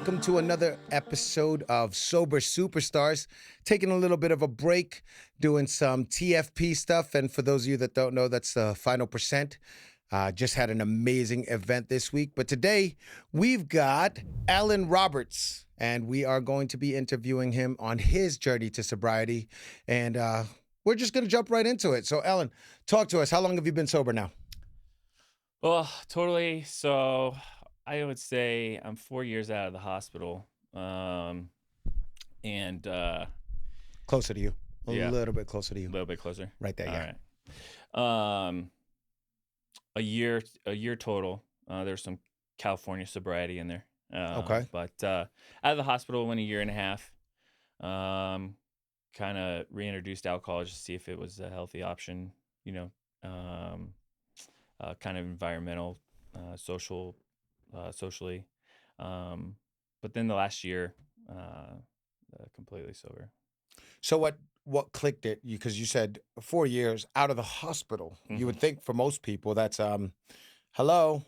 welcome to another episode of Sober Superstars. Taking a little bit of a break, doing some TFP stuff. And for those of you that don't know, that's the final percent. Just had an amazing event this week. But today, we've got Alan Roberts, and we are going to be interviewing him on his journey to sobriety. And we're just going to jump right into it. So, Alan, talk to us. How long have you been sober now? Well, totally. So I would say I'm 4 years out of the hospital. And Closer to you. A Yeah. little bit closer to you. a little bit closer. Right there, All yeah. right. A year total. There's some California sobriety in there. Okay. But out of the hospital in a year and a half. Kind of reintroduced alcohol just to see if it was a healthy option, kind of environmental, socially. But then the last year, completely sober. So what clicked it? Because you said 4 years out of the hospital. You would think for most people that's hello,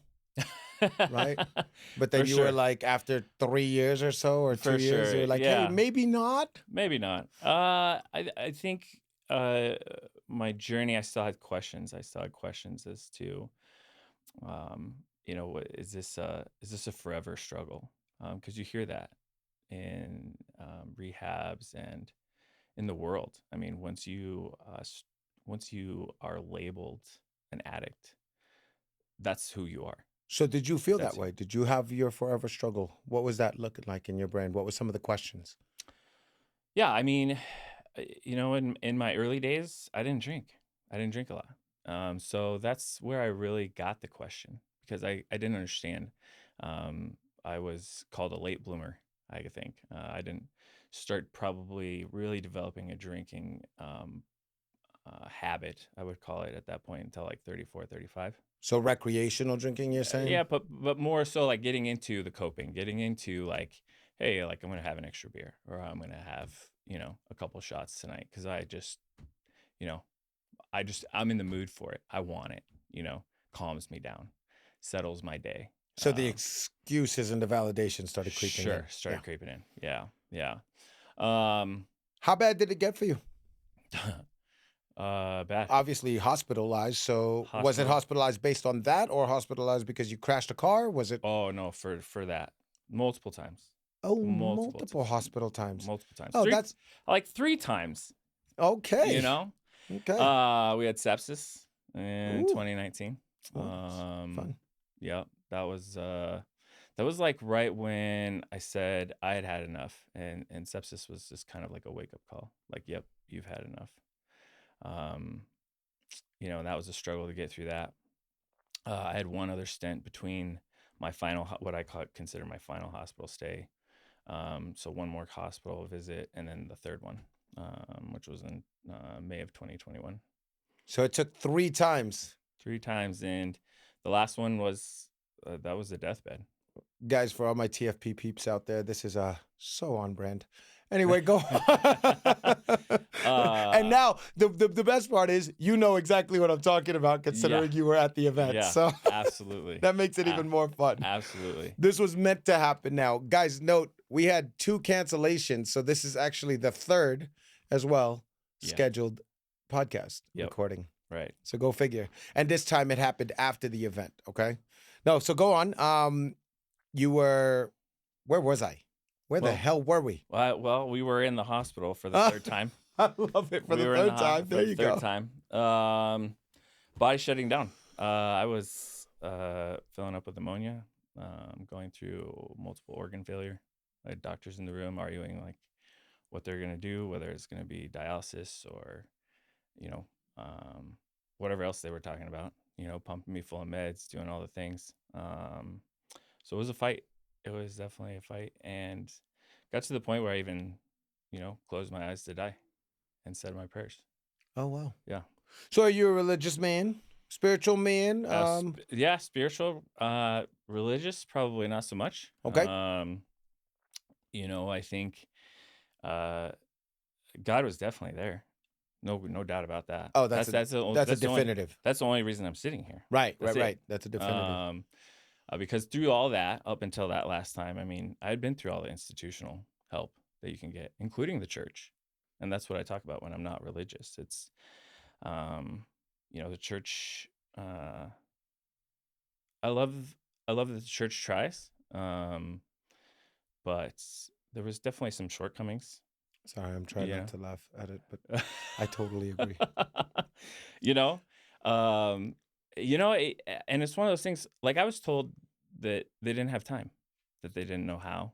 right? But then For you were sure. like after 3 years or so or For 2 years, sure, you're like, yeah. hey, maybe not. Maybe not. I think my journey, I still had questions. I still had questions as to, what is this a forever struggle? Because you hear that in rehabs and in the world. I mean, once you are labeled an addict, that's who you are. So did you feel That's that way? Did you have your forever struggle? What was that looking like in your brain? What were some of the questions? Yeah, I mean, in my early days, I didn't drink. I didn't drink a lot. So that's where I really got the question because I didn't understand. I was called a late bloomer, I think. I didn't start probably really developing a drinking habit, I would call it at that point, until like 34, 35. So recreational drinking, you're saying? Yeah, but more so like getting into the coping, getting into like, hey, like I'm gonna have an extra beer or I'm gonna have, a couple shots tonight because I just, I'm in the mood for it. I want it, calms me down, settles my day. So the excuses and the validation started creeping in. Started creeping in. Yeah. How bad did it get for you? Bad. Obviously hospitalized. So was it Hospital. hospitalized based on that or hospitalized because you crashed a car? Was it? Oh no, for that multiple times. Oh, Multiple multiple hospital times. Multiple times. Oh, that's like 3 times. okay. Okay. We had sepsis in Ooh. 2019. Fun. Yeah, that was like right when I said I had had enough, and sepsis was just kind of like a wake up call. Like, yep, you've had enough. And that was a struggle to get through that. I had one other stint between my final, what I consider my final hospital stay. So one more hospital visit, and then the third one, which was in May of 2021. So it took 3 times. 3 times, and the last one was that was a deathbed. Guys, for all my TFP peeps out there, this is so on brand. Anyway, go. And now the best part is you know exactly what I'm talking about, considering you were at the event. Yeah, So absolutely. that makes it even more fun. Absolutely. This was meant to happen now. Guys, note, we had 2 cancellations, so this is actually the third as well scheduled podcast recording. Right. So go figure. And this time it happened after the event, okay? No, so go on. You were, where was I? Where the hell were we? Well, we were in the hospital for the third time. I love it. For the third time. There you go. Third time. Body shutting down. I was filling up with pneumonia, going through multiple organ failure. I had doctors in the room arguing like what they're going to do, whether it's going to be dialysis or, whatever else they were talking about, pumping me full of meds, doing all the things. So it was a fight. It was definitely a fight, and got to the point where I even, closed my eyes to die and said my prayers. Oh, wow. Yeah. So are you a religious man? Spiritual man? Yeah, spiritual. Religious, probably not so much. Okay. I think God was definitely there. No doubt about that. Oh, that's a definitive. That's the only reason I'm sitting here. Right. That's it. That's a definitive. Because through all that, up until that last time, I mean, I had been through all the institutional help that you can get, including the church. And that's what I talk about when I'm not religious. It's, um, the church. I love, I love that the church tries, but there was definitely some shortcomings. Sorry, I'm trying not Yeah. to laugh at it, but I totally agree. you know, um, and it's one of those things. Like I was told that they didn't have time, that they didn't know how.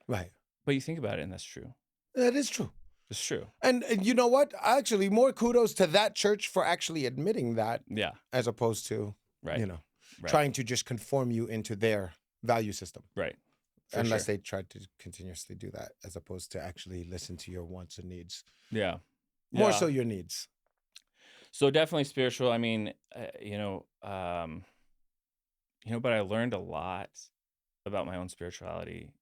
Right. But you think about it, and that's true. That is true. It's true. And you know what? Actually, more kudos to that church for actually admitting that, Yeah. as opposed to, Right. you know, Right. trying to just conform you into their value system. Right. For Unless sure. they tried to continuously do that, as opposed to actually listen to your wants and needs. Yeah. More Yeah. so your needs. So definitely spiritual. I mean, but I learned a lot about my own spirituality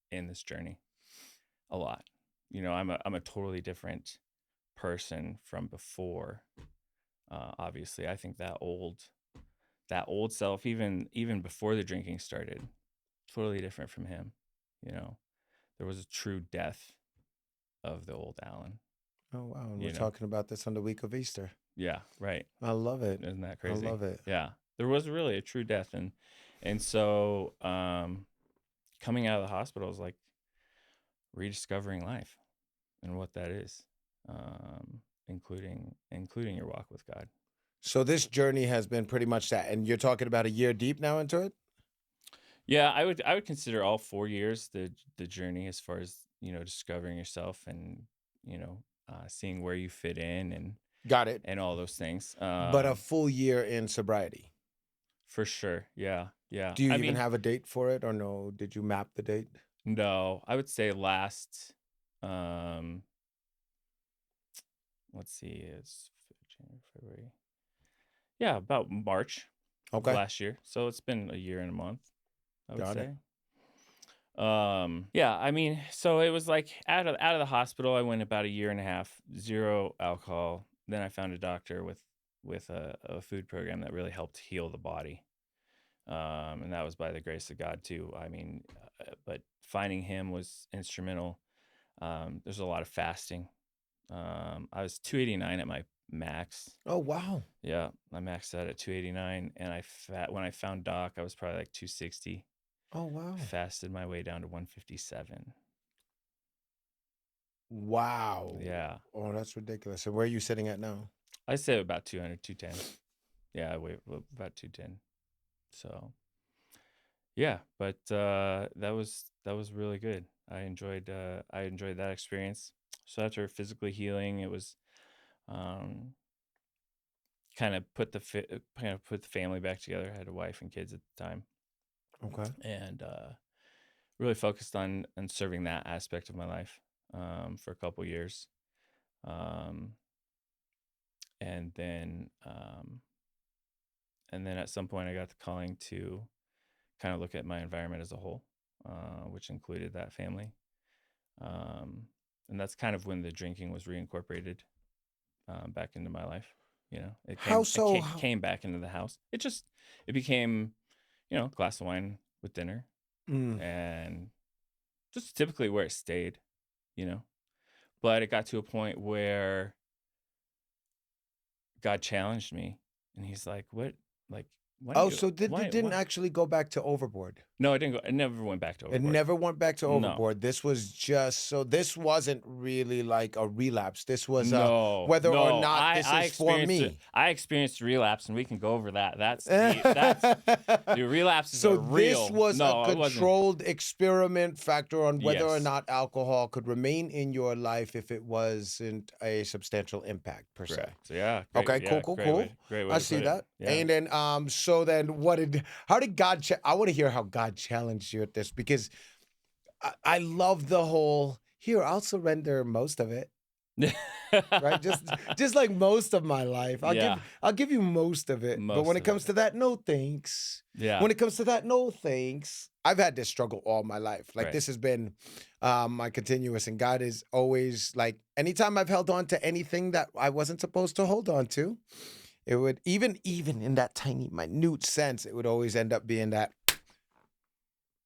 in this journey. A lot. I'm a totally different person from before. Obviously, I think that old self, even before the drinking started, totally different from him. There was a true death of the old Alan. Oh, wow. And we're You know, talking about this on the week of Easter. yeah, right. I love it. Isn't that I crazy? love it. Yeah, there was really a true death, and so coming out of the hospital is like rediscovering life and what that is, including your walk with God. So this journey has been pretty much that. And you're talking about a year deep now into it? Yeah, I would consider all 4 years the journey as far as discovering yourself and seeing where you fit in Got it. and all those things. But a full year in sobriety. For sure, yeah. Do you I even mean, have a date for it, or no? Did you map the date? no, I would say last. Um, let's see, it's January, February. Yeah, about March of Okay. last year. So it's been a year and a month, I would Got it. say. Yeah, I mean, so it was like out of the hospital, I went about a year and a half, zero alcohol. Then I found a doctor with a food program that really helped heal the body. And that was by the grace of God too. I mean, but finding him was instrumental. There's a lot of fasting. I was 289 at my max. Oh, wow. Yeah, I maxed out at 289, and when I found Doc, I was probably like 260. Oh, wow. Fasted my way down to 157. Wow. Yeah, Oh, that's ridiculous. So where are you sitting at now? I say about 200, 210. Yeah, I weigh about 210. So yeah, but that was really good. I enjoyed that experience. So after physically healing, it was um, kind of put the family back together. I had a wife and kids at the time, Okay. and really focused on serving that aspect of my life for a couple years, um, and then at some point I got the calling to kind of look at my environment as a whole, which included that family. And that's kind of when the drinking was reincorporated back into my life. How so? Came back into the house. It became, glass of wine with dinner, and just typically where it stayed, you know. But it got to a point where God challenged me, and He's like, "What? Like, why do Oh, you? so it didn't Why?" actually go back to overboard. No, it didn't go. It never went back to It overboard. never went back to No, overboard. This was just so this wasn't really like a relapse. This was no, whether or no. not this I is for experienced it. me. I experienced relapse, and we can go over that. The relapses So are this real. was a No, it wasn't. controlled experiment factor on whether or Yes, not alcohol could remain in your life if it wasn't a substantial impact per se. correct. Yeah, great. Okay, Yeah, cool, cool. great way I to see put it. that. Yeah. And then, so then how did God, I want to hear how God challenged you at this because I love the whole, here, I'll surrender most of it, right? Just like most of my life. Yeah, I'll give you most of it. But when most it of comes it. to that, no thanks. Yeah, When it comes to that, no thanks. I've had this struggle all my life. Like right. this has been my continuous, and God is always like, anytime I've held on to anything that I wasn't supposed to hold on to, it would even in that tiny minute sense, it would always end up being that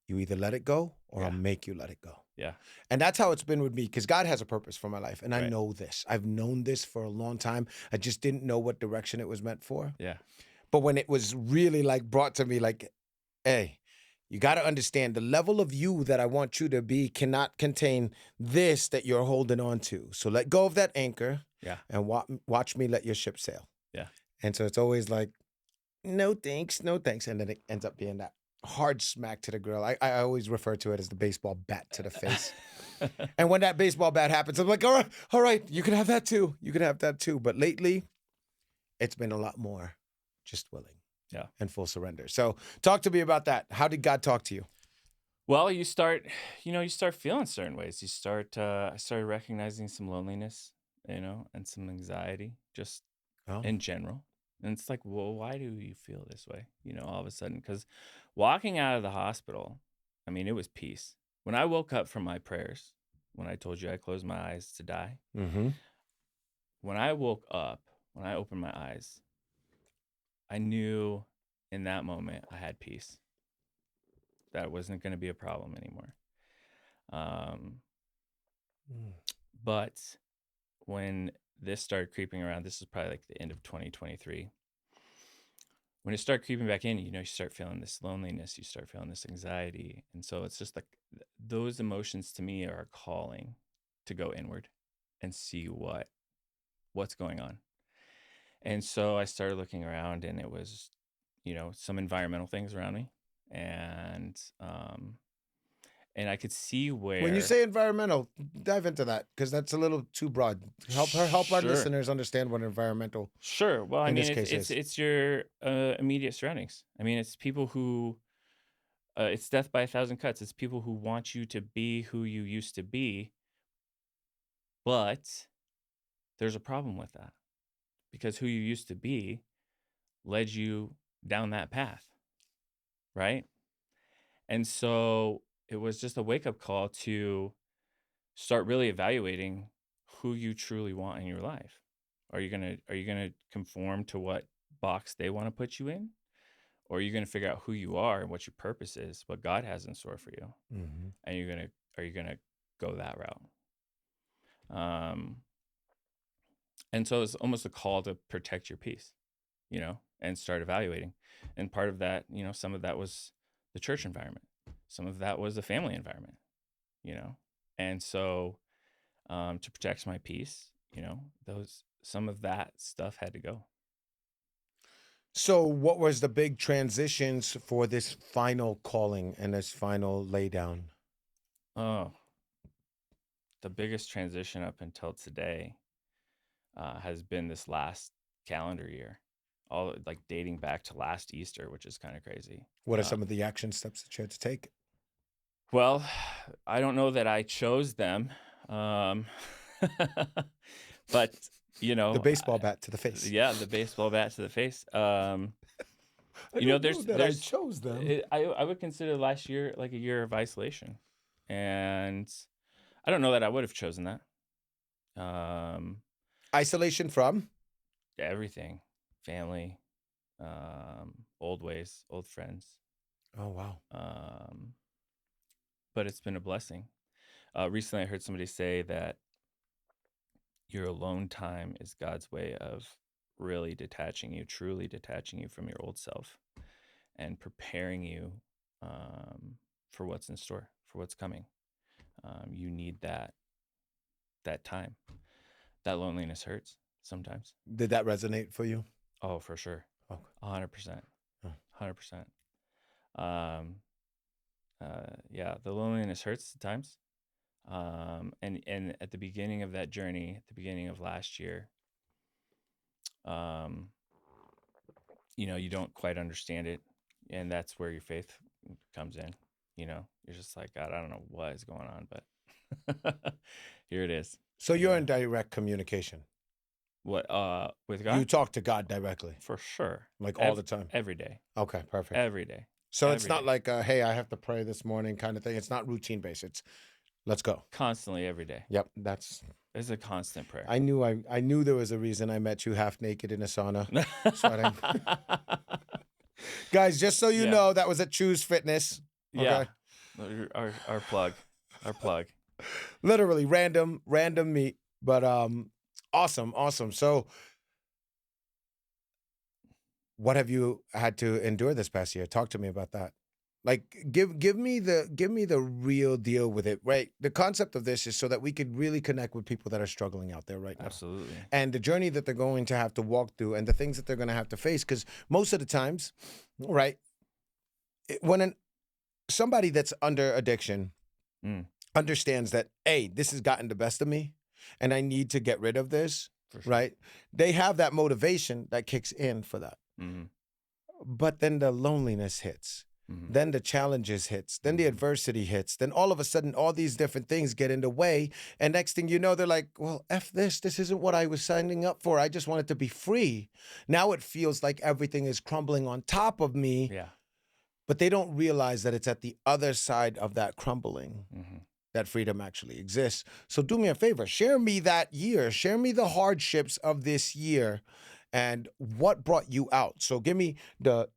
You either let it go or I'll Yeah. make you let it go. Yeah. And that's how it's been with me because God has a purpose for my life. And I Right. know this. I've known this for a long time. I just didn't know what direction it was meant for. Yeah. But when it was really like brought to me, like, hey, you got to understand the level of you that I want you to be cannot contain this that you're holding on to. So let go of that anchor Yeah. and watch me let your ship sail. Yeah. And so it's always like, no thanks, no thanks. And then it ends up being that hard smack to the grill. I always refer to it as the baseball bat to the face. And when that baseball bat happens, I'm like, all right, you can have that too. You can have that too. But lately, it's been a lot more just willing Yeah. and full surrender. So talk to me about that. How did God talk to you? Well, you start feeling certain ways. I started recognizing some loneliness, and some anxiety just Oh, in general. And it's like, well, why do you feel this way? All of a sudden, because walking out of the hospital, I mean, it was peace. When I woke up from my prayers, when I told you I closed my eyes to die, mm-hmm. when I woke up, when I opened my eyes, I knew in that moment I had peace. That wasn't going to be a problem anymore. Um, but when this started creeping around, this is probably like the end of 2023. When it started creeping back in, you start feeling this loneliness, you start feeling this anxiety. And so it's just like those emotions to me are calling to go inward and see what's going on. And so I started looking around, and it was, some environmental things around me. And I could see When you where. say environmental, dive into that because that's a little too broad. Help our Sure. listeners understand what environmental Sure. Well, I in mean, this case it's is. it's your immediate surroundings. I mean, it's people who it's death by a thousand cuts. It's people who want you to be who you used to be, but there's a problem with that because who you used to be led you down that path, right? And so it was just a wake up call to start really evaluating who you truly want in your life. Are you gonna conform to what box they want to put you in? Or are you gonna figure out who you are and what your purpose is, what God has in store for you? Mm-hmm. And are you gonna go that route? Um, and so it's almost a call to protect your peace, and start evaluating. And part of that, some of that was the church environment, some of that was the family environment, and so to protect my peace, those some of that stuff had to go. So, what was the big transitions for this final calling and this final laydown? Oh, the biggest transition up until today has been this last calendar year, all like dating back to last Easter, which is kind of crazy. What are Uh, some of the action steps that you had to take? well, I don't know that I chose them, um, but The baseball bat to the face. yeah, the baseball bat to the face. I don't know that I There's chose them. I would consider last year like a year of isolation, and I don't know that I would have chosen that. Um, Isolation from? everything, family, old ways, old friends. Oh, wow. Um, but it's been a blessing. Recently, I heard somebody say that your alone time is God's way of really detaching you, truly detaching you from your old self and preparing you for what's in store, for what's coming. You need that time. That loneliness hurts sometimes. Did that resonate for you? Oh, for sure, Okay. 100%, Oh. 100%. Um, yeah, the loneliness hurts at times. And at the beginning of that journey, at the beginning of last year, um, you don't quite understand it, and that's where your faith comes in. You're just like, God, I don't know what is going on, but here it is. So, You you're know in direct communication. what? With You God, talk to God directly, for sure, like all the time. every day, Okay, perfect. every day, So, it's every not day, like, hey, I have to pray this morning kind of thing. It's not routine based. It's let's go. constantly, every day. Yep, that's. It's a constant prayer. I knew there was a reason I met you half naked in a sauna, sweating. Guys, just so you Yeah, know, that was at Choose Fitness. yeah. Okay. Our plug, our plug. Literally random meat, but awesome. So, what have you had to endure this past year? Talk to me about that. Like, give me the real deal with it, right? The concept of this is so that we could really connect with people that are struggling out there right now, Absolutely. and the journey that they're going to have to walk through, and the things that they're going to have to face. Because most of the times, right, when somebody that's under addiction Mm, understands that, hey, this has gotten the best of me and I need to get rid of this, for sure. right? They have that motivation that kicks in for that. Mm-hmm. But then the loneliness hits. Mm-hmm. Then the challenges hits. Then the Mm-hmm. adversity hits. Then all of a sudden, all these different things get in the way. And next thing you know, they're like, well, F this. This isn't what I was signing up for. I just wanted to be free. Now it feels like everything is crumbling on top of me, Yeah. but they don't realize that it's at the other side of that crumbling Mm-hmm. that freedom actually exists. So do me a favor, share me that year, share me the hardships of this year and what brought you out. So give me the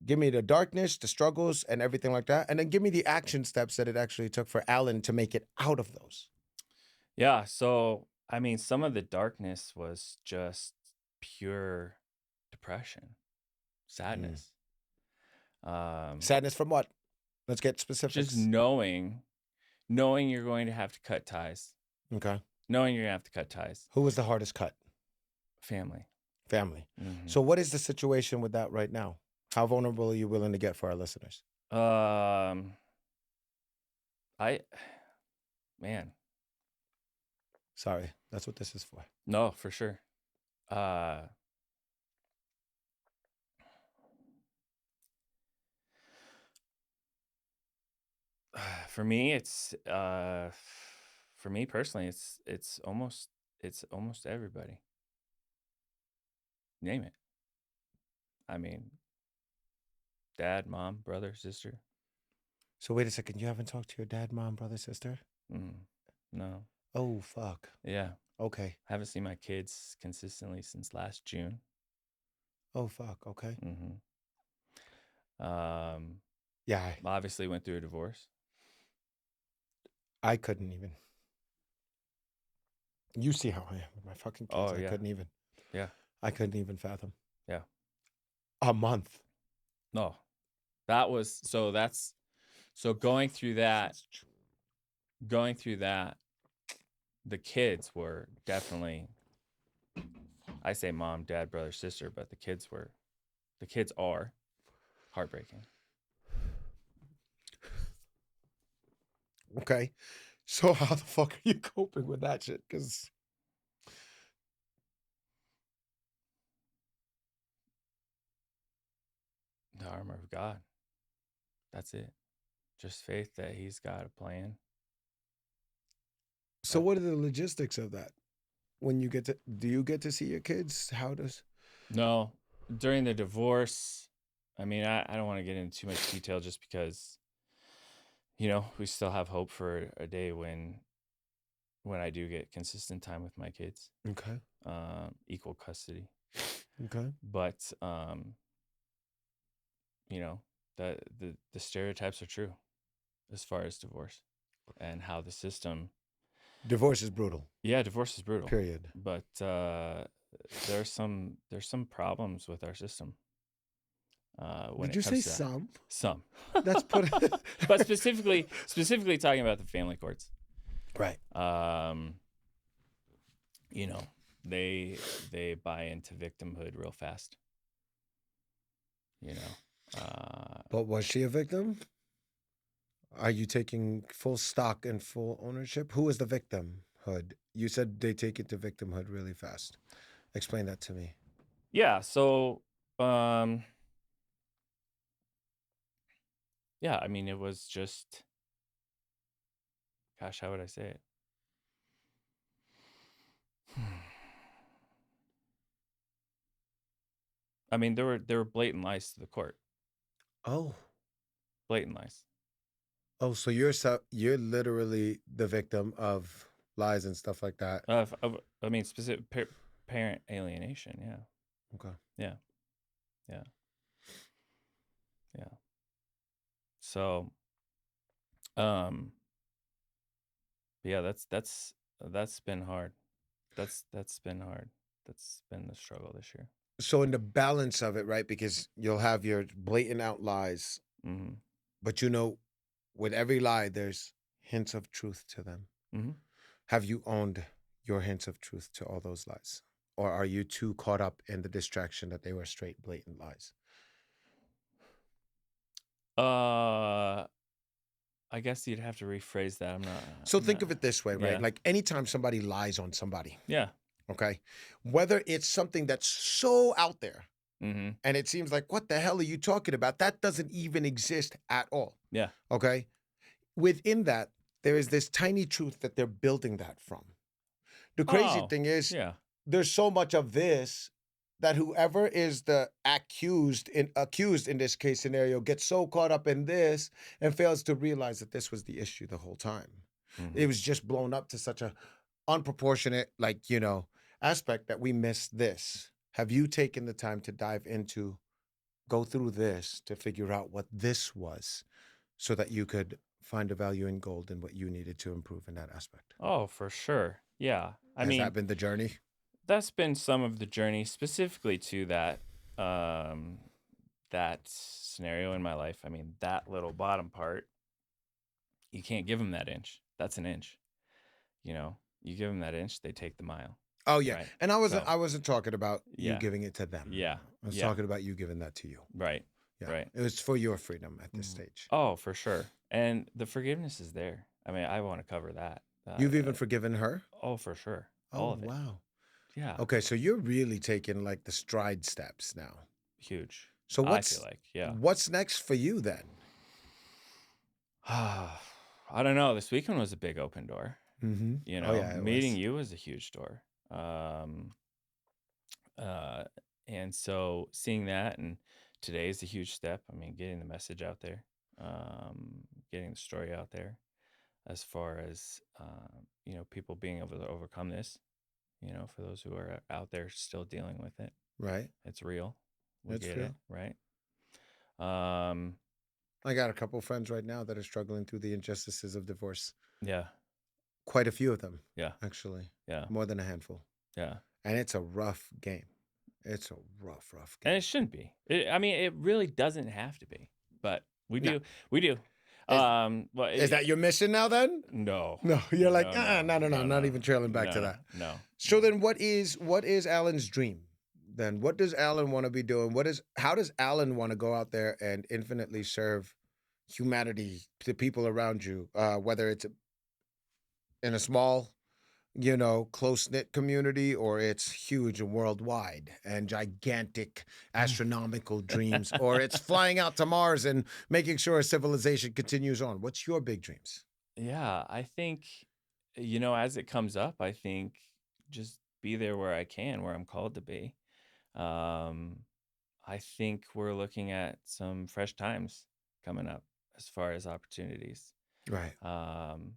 darkness, the struggles and everything like that, and then give me the action steps that it actually took for Alan to make it out of those. Yeah. So, I mean, some of the darkness was just pure depression, Mm. sadness. Um, Sadness from what? Let's get just specifics. knowing you're going to have to cut ties, Okay. knowing you're gonna have to cut ties. Who was the hardest cut? Family. Family. Mm-hmm. So what is the situation with that right now? How vulnerable are you willing to get for our listeners? I, man, Sorry, that's what this is for. no, for sure. Uh, for me, for me personally, it's almost everybody. Name it. I mean, dad, mom, brother, sister. So wait a second, you haven't talked to your dad, mom, brother, sister? Mm, no. Oh fuck. Yeah. Okay. Haven't seen my kids consistently since last June. Oh fuck. Okay. Mm-hmm. Um, Yeah, I, obviously went through a divorce. I couldn't even. You see how I am with my fucking kids. Oh I yeah, couldn't even. yeah, I couldn't even fathom yeah. a month. No, that was so. That's so going through that. The kids were definitely. I say mom, dad, brother, sister, but the kids are heartbreaking. Okay. So how the fuck are you coping with that shit? Because The armor of God. That's it. Just faith that He's got a plan. so But what are the logistics of that? When you get to, do you get to see your kids? How does? no, during the divorce, I mean, I don't want to get into too much detail just because we still have hope for a day when I do get consistent time with my kids, Okay. equal custody. Okay. But you know, the stereotypes are true as far as divorce and how the system. Divorce is brutal. Yeah, divorce is brutal, Period. but there's some problems with our system when Did it you say comes to that. some? Some, That's put. but specifically talking about the family courts. Right. Um, you know, they buy into victimhood real fast. You know, But was she a victim? Are you taking full stock and full ownership? Who is the victimhood? You said they take it to victimhood really fast. Explain that to me. yeah. So, um, yeah. I mean, it was just, gosh, how would I say it? I mean, there were blatant lies to the court, Oh. blatant lies. Oh, so you're literally the victim of lies and stuff like that. I mean, specific parent alienation. Yeah, Okay. yeah, yeah, yeah. So, Um, yeah, that's been hard. That's been hard. That's been the struggle this year. So in the balance of it, right? Because you'll have your blatant out lies, Mhm. but with every lie, there's hints of truth to them. Mhm. Have you owned your hints of truth to all those lies? Or are you too caught up in the distraction that they were straight, blatant lies? Uh, I guess you'd have to rephrase that. So I'm think not. of it this way, right? Yeah. Like anytime somebody lies on somebody, Yeah. okay, whether it's something that's so out there Mhm. and it seems like, what the hell are you talking about? That doesn't even exist at all, Yeah. okay? Within that, there is this tiny truth that they're building that from. The crazy Oh, thing is, yeah. there's so much of this that whoever is the accused in this case scenario gets so caught up in this and fails to realize that this was the issue the whole time. It Mhm. was just blown up to such a unproportionate, like, aspect that we missed this. Have you taken the time to go through this to figure out what this was so that you could find a value in gold in what you needed to improve in that aspect? Oh, for sure. Yeah. I Has that mean, been the journey? that's been some of the journey specifically to um that scenario in my life. I mean, that little bottom part, you can't give them that inch. That's an inch. You know, you give them that inch, they take the mile, Oh yeah. right? And I wasn't So, I wasn't talking about you yeah, giving it to them. yeah, I was yeah, talking about you giving that to you. right, Yeah. right. It was for your freedom at this Mhm. stage. Oh, for sure. And the forgiveness is there. I mean, I want to cover that. You've even forgiven her? Oh, for sure. Oh All of it. wow. Yeah. Okay, so you're really taking like the stride steps now. Huge. So I feel like, yeah. what's next for you then? I don't know. This weekend was a big open door. Mm-hmm. You Oh know, yeah, it meeting was. you was a huge door. Uh, and so seeing that, and today is a huge step. I mean, getting the message out there, getting the story out there, as far as people being able to overcome this. You know, for those who are out there still dealing with it, Right. it's real. We It's get it, real. right? Um, I got a couple friends right now that are struggling through the injustices of divorce. yeah, Quite a few of them, yeah, actually. yeah, More than a handful. yeah. And it's a rough game. It's a rough And it game. shouldn't be. I mean, it really doesn't have to be, but we Now, do. We do. is Well, is that your mission now then? no, No, you're like, no, no, no, no, not no, even trailing back to no, that. no, So no. then what is Alan's dream? Then what does Alan want to be doing? How does Alan want to go out there and infinitely serve humanity, the people around you, whether it's in a small, close-knit community or it's huge and worldwide and gigantic astronomical dreams, or it's flying out to Mars and making sure civilization continues on. What's your big dreams? Yeah, I think, as it comes up, I think just be there where I can, where I'm called to be. Um, I think we're looking at some fresh times coming up as far as opportunities. Right. Um,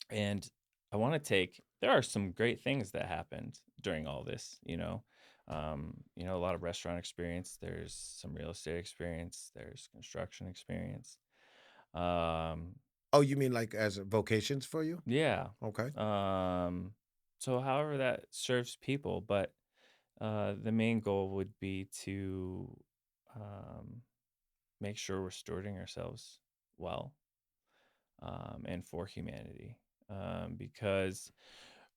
and I want to there are some great things that happened during all this, a lot of restaurant experience, there's some real estate experience, there's construction experience. Um, Oh, you mean like as vocations for you? yeah. Okay. Um, so however that serves people, but the main goal would be to um, make sure we're stewarding ourselves well, and for humanity. Because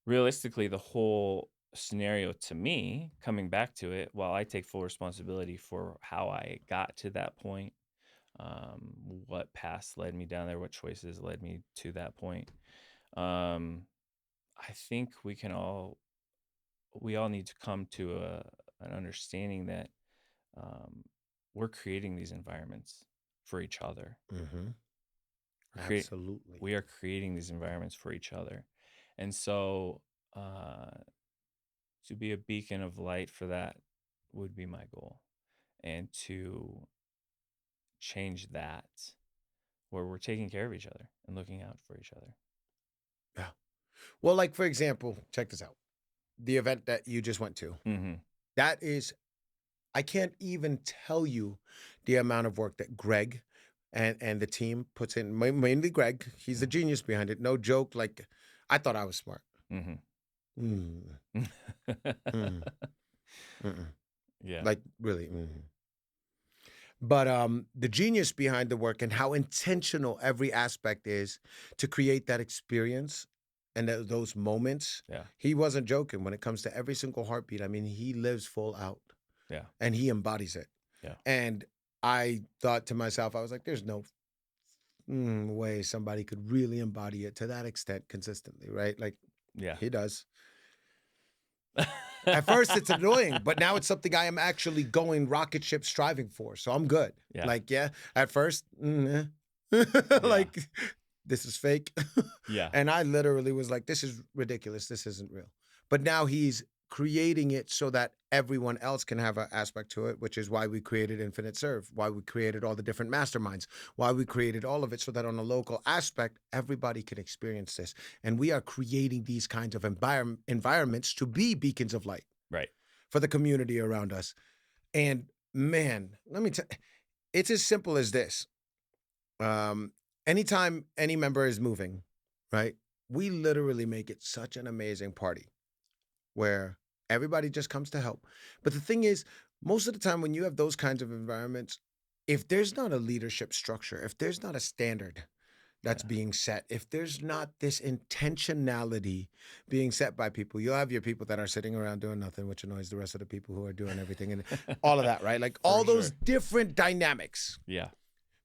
realistically, the whole scenario to me, coming back to it, while I take full responsibility for how I got to that point, what paths led me down there, what choices led me to that point. Um, I think we all need to come to an understanding that um, we're creating these environments for each other. Mm-hmm. We're create Absolutely. we are creating these environments for each other, and so uh, to be a beacon of light for that would be my goal, and to change that where we're taking care of each other and looking out for each other. Yeah. Well, like for example, check this out. The event that you just went to. Mm-hmm. That is I can't even tell you the amount of work that Greg and the team puts in mainly Greg. He's the Mhm. genius behind it. No joke. Like I thought I was smart. Mhm. Mm, mm, mm-mm. Yeah. Like really. But the genius behind the work and how intentional every aspect is to create that experience and those moments. Yeah. He wasn't joking when it comes to every single heartbeat. I mean, he lives full out Yeah. and he embodies it. Yeah. And I thought to myself, I was like, there's no way somebody could really embody it to that extent consistently, right? Like Yeah. he does. At first, it's annoying, but now it's something I am actually going rocket ship striving for. So I'm good. Yeah. Like, yeah, at first, Yeah. like, this is fake. Yeah. And I literally was like, this is ridiculous. This isn't real. But now he's creating it so that everyone else can have an aspect to it, which is why we created Infinite Serve, why we created all the different masterminds, why we created all of it so that on a local aspect, everybody can experience this. And we are creating these kinds of environments to be beacons of light Right. for the community around us. And man, let me tell it's as simple as this. Um, Anytime any member is moving, right? We literally make it such an amazing party where everybody just comes to help. But the thing is, most of the time when you have those kinds of environments, if there's not a leadership structure, if there's not a standard that's Yeah. being set, if there's not this intentionality being set by people, you'll have your people that are sitting around doing nothing, which annoys the rest of the people who are doing everything and all of that, right? Like For all those sure. different dynamics. Yeah.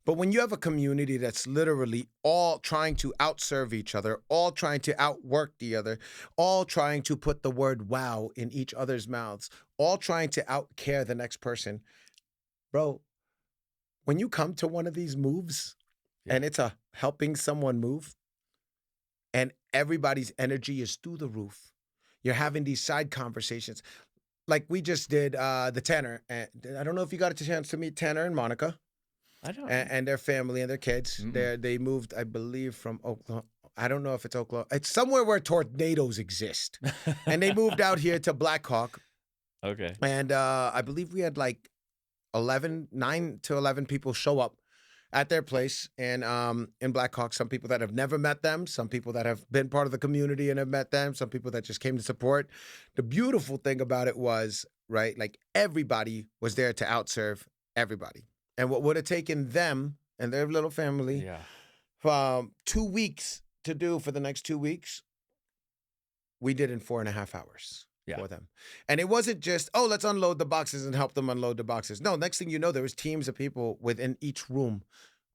But when you have a community that's literally all trying to outserve each other, all trying to outwork the other, all trying to put the word wow in each other's mouths, all trying to outcare the next person, bro, when you come to one of these moves Yeah. and it's a helping someone move and everybody's energy is through the roof, you're having these side conversations. Like we just did the Tanner. And I don't know if you got a chance to meet Tanner and Monica. I don't. And their family and their kids. Mm-mm. They moved, I believe, from Oklahoma. I don't know if it's Oklahoma. It's somewhere where tornadoes exist. And they moved out here to Black Hawk. Okay. And I believe we had like 9 to 11 people show up at their place in Black Hawk. Some people that have never met them, some people that have been part of the community and have met them, some people that just came to support. The beautiful thing about it was, right, like everybody was there to outserve everybody. And what would have taken them and their little family Yeah. 2 weeks to do for the next 2 weeks, we did in 4.5 hours Yeah. for them. And it wasn't just, oh, let's unload the boxes and help them unload the boxes. No, next thing you know, there was teams of people within each room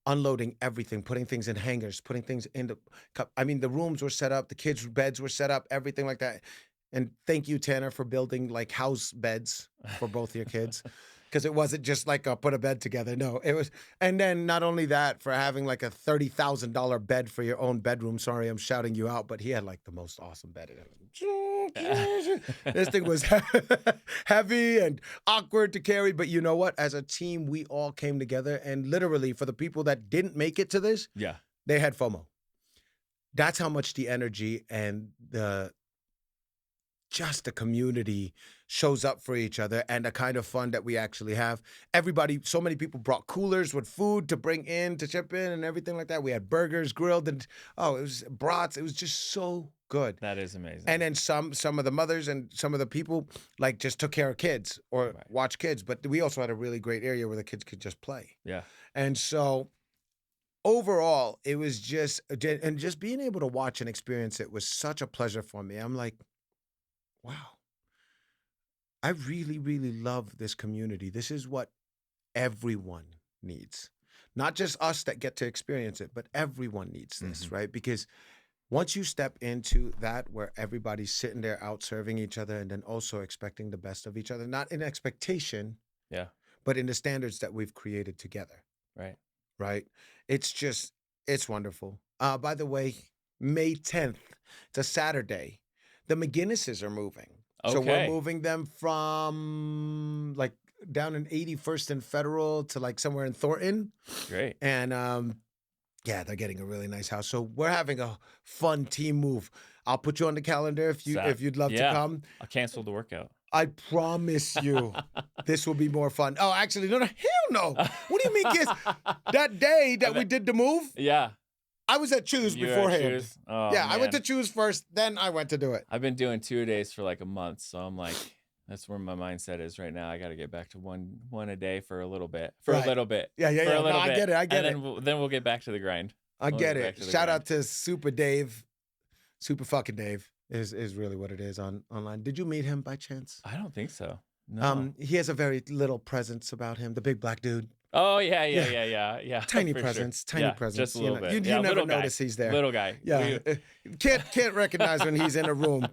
unloading everything, putting things in hangars, putting things in the cup. I mean, the rooms were set up, the kids' beds were set up, everything like that. And thank you, Tanner, for building like house beds for both your kids. Because it wasn't just like a put a bed together. No, it was. And then not only that, for having like a $30,000 bed for your own bedroom. Sorry, I'm shouting you out, but he had like the most awesome bed. This thing was heavy and awkward to carry. But you know what? As a team, we all came together. And literally, for the people that didn't make it to this, Yeah. they had FOMO. That's how much the energy and just the community shows up for each other and the kind of fun that we actually have. Everybody, so many people brought coolers with food to bring in, to chip in and everything like that. We had burgers grilled and it was brats. It was just so good. That is amazing. And then some of the mothers and some of the people like just took care of kids or Right. watch kids. But we also had a really great area where the kids could just play. Yeah. And so overall, it was just, and just being able to watch and experience it was such a pleasure for me. I'm like, wow, I really, really love this community. This is what everyone needs. Not just us that get to experience it, but everyone needs this, Mhm. right? Because once you step into that where everybody's sitting there out serving each other and then also expecting the best of each other, not in expectation, Yeah. but in the standards that we've created together, Right. right? It's just, it's wonderful. By the way, May 10th, it's a Saturday. The McGinnises are moving. So we're Okay. moving them from like down in 81st and Federal to like somewhere in Thornton. Great. And yeah, they're getting a really nice house. So we're having a fun team move. I'll put you on the calendar if Sat you'd love to Yeah. come. I canceled the workout. I promise you, this will be more fun. Oh, actually, no, hell no. What do you mean kiss? That day I that we bet did the move, yeah, I was at Choose you were at beforehand. Shoes? Oh, Yeah, I went to man. Choose first, then I went to do it. I've been doing 2-a-days for, like, a month, so I'm like, that's where my mindset is right now. I gotta get back to one a day for a little bit, Right. Yeah, yeah, for a yeah. No, little I bit, get it. I and get it. then we'll get back to the grind. I We'll get get back it. to the Shout out grind. to Super Dave. Super fucking Dave is really what it is on online. Did you meet him by chance? I don't think so. No. He has a very little presence about him. The big black dude. Oh, yeah, yeah, Yeah, yeah, yeah, yeah, tiny for sure. presence. Tiny Yeah, just presence. a You little know, bit. you Yeah, never little guy. notice he's there. Little guy. Yeah, can't recognize when he's in a room.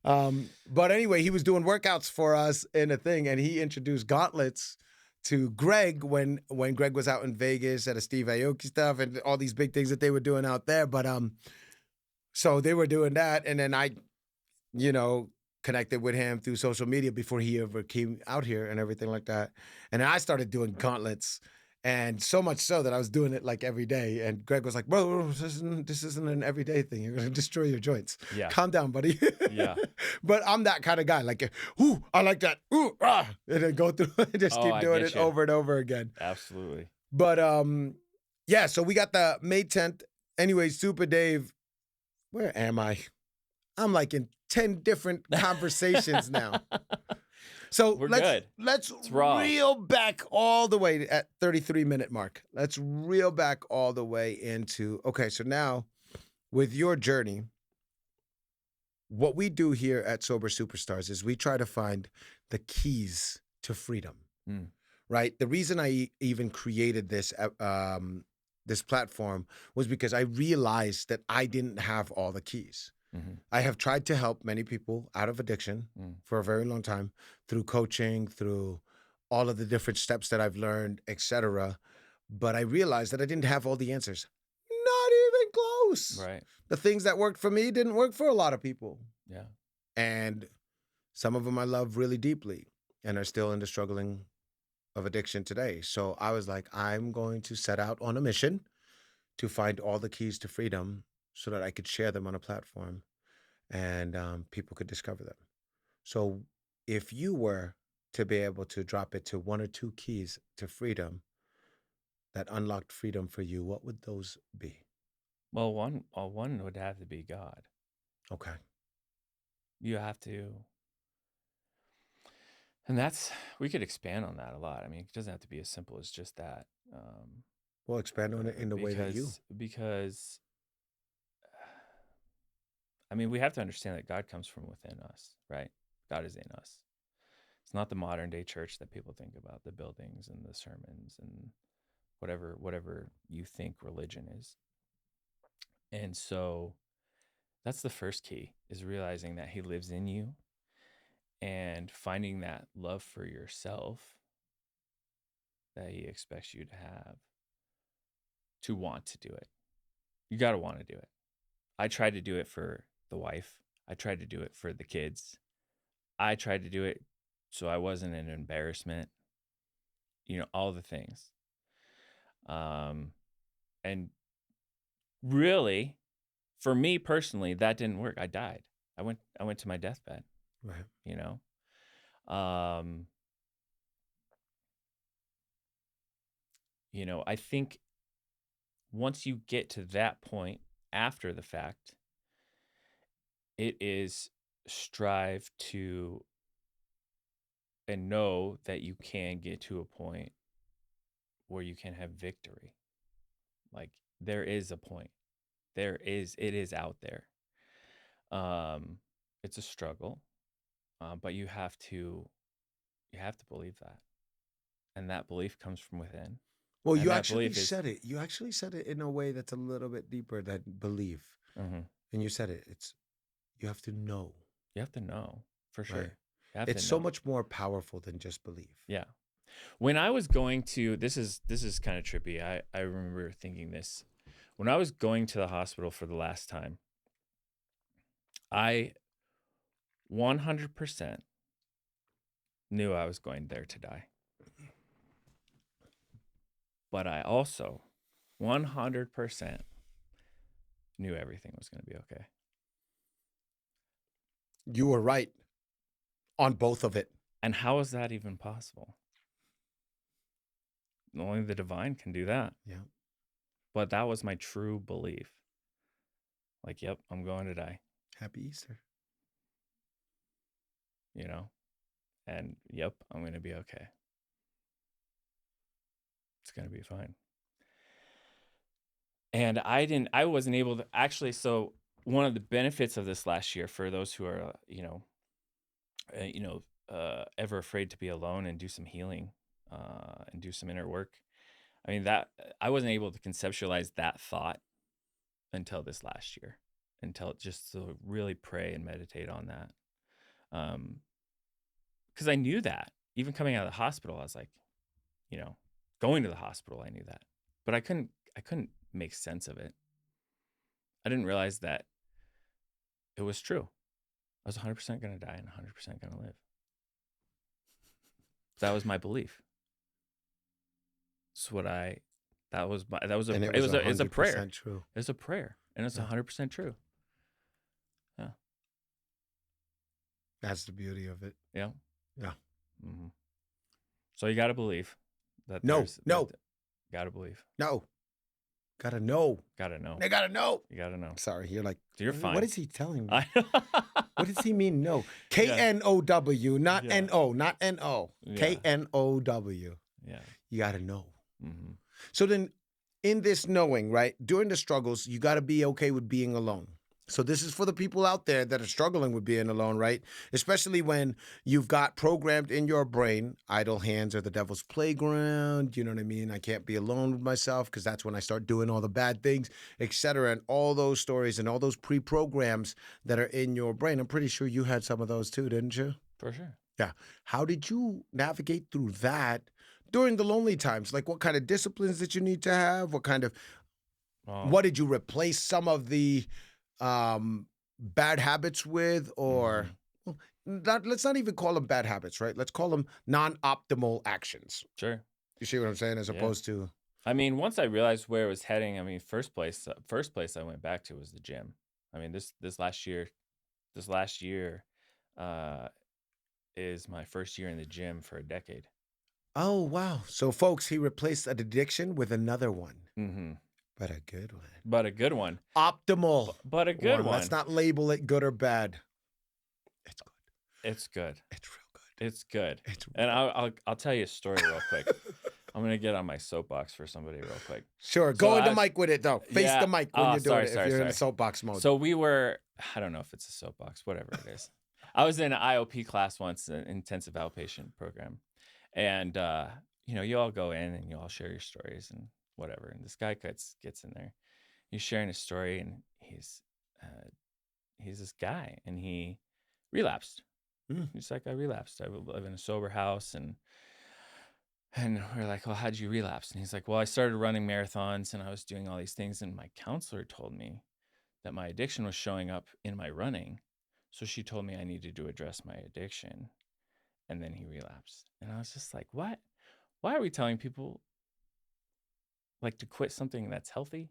But anyway, he was doing workouts for us in a thing, and he introduced gauntlets to Greg when Greg was out in Vegas at a Steve Aoki stuff and all these big things that they were doing out there. But so they were doing that, and then I, you know, connected with him through social media before he ever came out here and everything like that. And then I started doing gauntlets. And so much so that I was doing it like every day. And Greg was like, bro, this isn't an everyday thing. You're going to destroy your joints. Yeah. Calm down, buddy. Yeah. But I'm that kind of guy. Like, ooh, I like that. Ooh, ah. And then go through and just Oh, keep I doing get it you. over and over again. Absolutely. But yeah, so we got the May 10th. Anyway, Super Dave, where am I? I'm like in 10 different conversations now. So We're good. let's It's raw. reel back all the way at 33-minute mark. Let's reel back all the way into, okay, so now with your journey, what we do here at Sober Superstars is we try to find the keys to freedom, Mm. right? The reason I even created this platform was because I realized that I didn't have all the keys. Mm-hmm. I have tried to help many people out of addiction for a very long time through coaching, through all of the different steps that I've learned, etc. But I realized that I didn't have all the answers. Not even close. Right. The things that worked for me didn't work for a lot of people. Yeah. And some of them I love really deeply and are still in the struggling of addiction today. So I was like, I'm going to set out on a mission to find all the keys to freedom so that I could share them on a platform and people could discover them. So if you were to be able to drop it to one or two keys to freedom that unlocked freedom for you, what would those be? Well, one would have to be God. Okay. You have to, and we could expand on that a lot. I mean, it doesn't have to be as simple as just that. Well, expand on it in the way that you. Because I mean, we have to understand that God comes from within us, right? God is in us. It's not the modern day church that people think about, the buildings and the sermons and whatever you think religion is. And so that's the first key, is realizing that he lives in you and finding that love for yourself that he expects you to have, to want to do it. You got to want to do it. I tried to do it for the wife. I tried to do it for the kids. I tried to do it so I wasn't an embarrassment. All the things. And really, for me personally, that didn't work. I died. I went to my deathbed. Right. I think once you get to that point after the fact, it is strive to and know that you can get to a point where you can have victory. Like, there is a point. It is out there. It's a struggle, but you have to believe that. And that belief comes from within. Well, And you that actually belief is said it. You actually said it in a way that's a little bit deeper than belief. Mhm. And you said it. You have to know. You have to know, for sure. Right. You have It's to so know. much more powerful than just belief. Yeah. When I was going to this is kind of trippy. I remember thinking this. When I was going to the hospital for the last time, I 100% knew I was going there to die. But I also 100% knew everything was going to be okay. You were right on both of it. And how is that even possible? Only the divine can do that. Yeah. But that was my true belief. Like, yep, I'm going to die, Happy Easter. you know? And yep, I'm going to be okay. It's going to be fine. And I wasn't able to actually, so one of the benefits of this last year for those who are, ever afraid to be alone and do some healing, and do some inner work. I mean, that I wasn't able to conceptualize that thought until this last year, until just to really pray and meditate on that. Because I knew that even coming out of the hospital, I was like, going to the hospital, I knew that, but I couldn't make sense of it. I didn't realize that it was true. I was 100% going to die and 100% going to live. That was my belief. It's what I. That was my. That was a. And It was a. It's a prayer. 100% true. It's a prayer, and it's 100% true. Yeah. That's the beauty of it. Yeah. Yeah. Mm-hmm. So you got to believe that. No. Got to believe. No. Gotta know. Gotta know. They gotta know. You gotta know. Sorry, you're like, You're fine. What is he telling me? I What does he mean? No. K-N-O-W, not Yeah. N-O, not N-O. Yeah. K-N-O-W. Yeah. You gotta know. Mm-hmm. So then, in this knowing, right, during the struggles, you gotta be okay with being alone. So this is for the people out there that are struggling with being alone, right? Especially when you've got programmed in your brain, idle hands are the devil's playground. You know what I mean? I can't be alone with myself because that's when I start doing all the bad things, etc. And all those stories and all those pre-programs that are in your brain. I'm pretty sure you had some of those too, didn't you? For sure. Yeah. How did you navigate through that during the lonely times? Like what kind of disciplines did you need to have? What kind of, what did you replace some of the bad habits with, or let's not even call them bad habits, right? Let's call them non-optimal actions. Sure. You see what I'm saying? As opposed to, I mean, once I realized where it was heading, I mean, first place I went back to was the gym. I mean, this last year is my first year in the gym for a decade. Oh wow! So folks, he replaced an addiction with another one. Mm-hmm. But a good one. But a good one. Optimal. But a good one. Let's not label it good or bad. It's good. It's good. It's real good. It's good. It's and I'll tell you a story real quick. I'm gonna get on my soapbox for somebody real quick. Sure. Go into mic with it though. Face the mic when you're doing it. If you're in the soapbox mode. So we were. I don't know if it's a soapbox. Whatever it is. I was in an IOP class once, an intensive outpatient program, and you all go in and you all share your stories and whatever. And this guy gets in there. He's sharing his story, and he's this guy, and he relapsed. He's like, I relapsed. I live in a sober house, and we're like, well, how'd you relapse? And he's like, well, I started running marathons, and I was doing all these things, and my counselor told me that my addiction was showing up in my running, so she told me I needed to address my addiction, and then he relapsed. And I was just like, what? Why are we telling people like to quit something that's healthy